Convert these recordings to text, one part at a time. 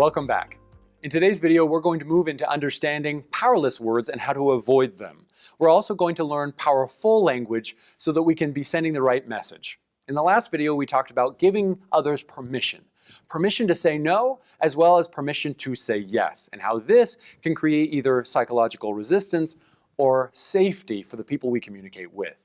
Welcome back. In today's video, we're going to move into understanding powerless words and how to avoid them. We're also going to learn powerful language so that we can be sending the right message. In the last video, we talked about giving others permission. Permission to say no, as well as permission to say yes, and how this can create either psychological resistance or safety for the people we communicate with.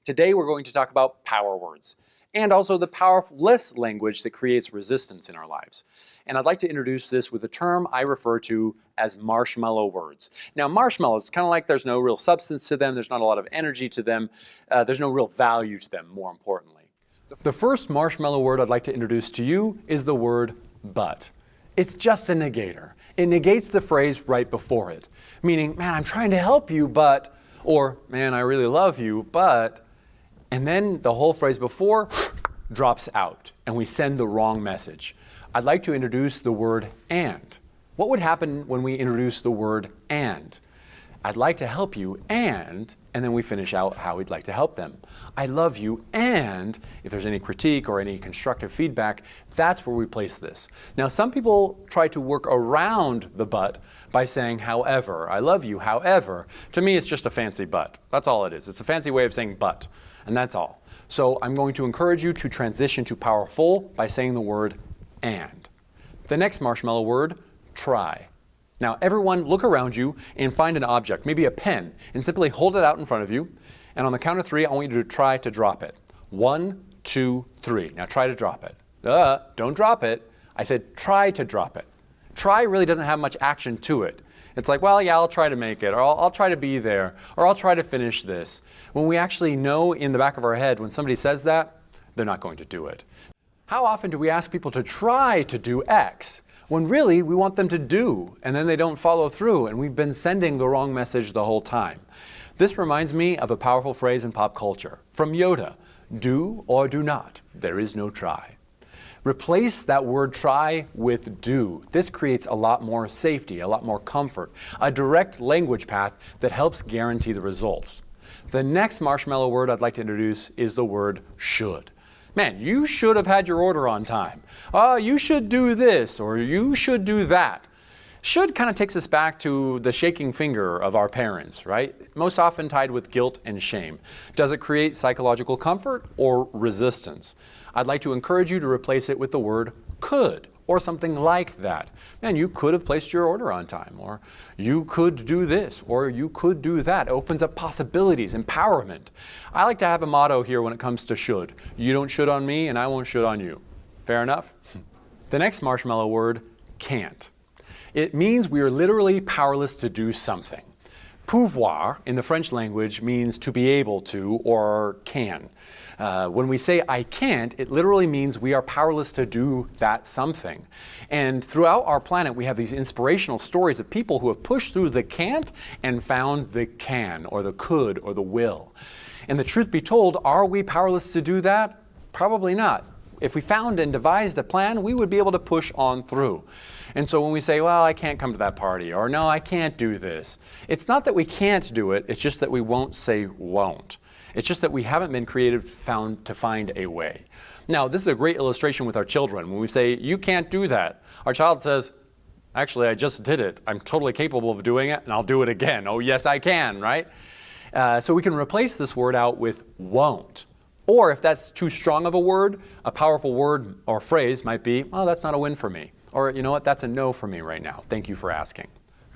Today, we're going to talk about power words, and also the powerless language that creates resistance in our lives. And I'd like to introduce this with a term I refer to as marshmallow words. Now, marshmallows, it's kind of like there's no real substance to them, there's not a lot of energy to them, there's no real value to them, more importantly. The first marshmallow word I'd like to introduce to you is the word but. It's just a negator. It negates the phrase right before it, meaning, man, I'm trying to help you, but, or, man, I really love you, but, and then the whole phrase before drops out, and we send the wrong message. I'd like to introduce the word and. What would happen when we introduce the word and? I'd like to help you and then we finish out how we'd like to help them. I love you, and if there's any critique or any constructive feedback, that's where we place this. Now, some people try to work around the but by saying, however, I love you, however. To me, it's just a fancy but. That's all it is. It's a fancy way of saying but, and that's all. So I'm going to encourage you to transition to powerful by saying the word and. The next marshmallow word, try. Now, everyone look around you and find an object, maybe a pen, and simply hold it out in front of you. And on the count of 3, I want you to try to drop it. 1, 2, 3. Now try to drop it. Don't drop it. I said try to drop it. Try really doesn't have much action to it. It's like, well, yeah, I'll try to make it, or I'll try to be there, or I'll try to finish this. When we actually know in the back of our head when somebody says that, they're not going to do it. How often do we ask people to try to do X? When really we want them to do, and then they don't follow through, and we've been sending the wrong message the whole time. This reminds me of a powerful phrase in pop culture from Yoda: do or do not, there is no try. Replace that word try with do. This creates a lot more safety, a lot more comfort, a direct language path that helps guarantee the results. The next marshmallow word I'd like to introduce is the word should. Man, you should have had your order on time. You should do this, or you should do that. Should kind of takes us back to the shaking finger of our parents, right? Most often tied with guilt and shame. Does it create psychological comfort or resistance? I'd like to encourage you to replace it with the word could, or something like that. Man, you could have placed your order on time, or you could do this, or you could do that. It opens up possibilities, empowerment. I like to have a motto here when it comes to should. You don't should on me, and I won't should on you. Fair enough? The next marshmallow word, can't. It means we are literally powerless to do something. Pouvoir in the French language means to be able to or can. When we say I can't, it literally means we are powerless to do that something. And throughout our planet, we have these inspirational stories of people who have pushed through the can't and found the can, or the could, or the will. And the truth be told, are we powerless to do that? Probably not. If we found and devised a plan, we would be able to push on through. And so when we say, well, I can't come to that party, or no, I can't do this, it's not that we can't do it, it's just that we won't say won't. It's just that we haven't been creative to find a way. Now, this is a great illustration with our children. When we say, you can't do that, our child says, actually, I just did it. I'm totally capable of doing it, and I'll do it again. Oh, yes, I can, right? So we can replace this word out with won't. Or if that's too strong of a word, a powerful word or phrase might be, oh, that's not a win for me. Or, you know what, that's a no for me right now. Thank you for asking.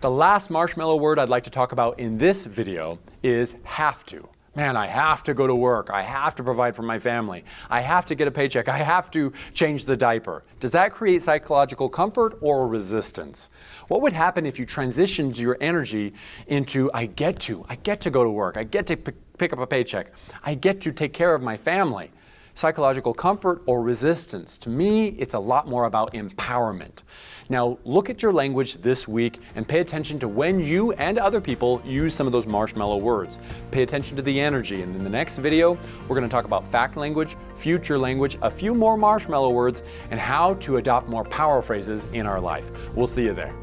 The last marshmallow word I'd like to talk about in this video is have to. Man, I have to go to work. I have to provide for my family. I have to get a paycheck. I have to change the diaper. Does that create psychological comfort or resistance? What would happen if you transitioned your energy into I get to go to work. I get to pick up a paycheck. I get to take care of my family. Psychological comfort or resistance? To me, it's a lot more about empowerment. Now, look at your language this week and pay attention to when you and other people use some of those marshmallow words. Pay attention to the energy, and in the next video, we're going to talk about fact language, future language, a few more marshmallow words, and how to adopt more power phrases in our life. We'll see you there.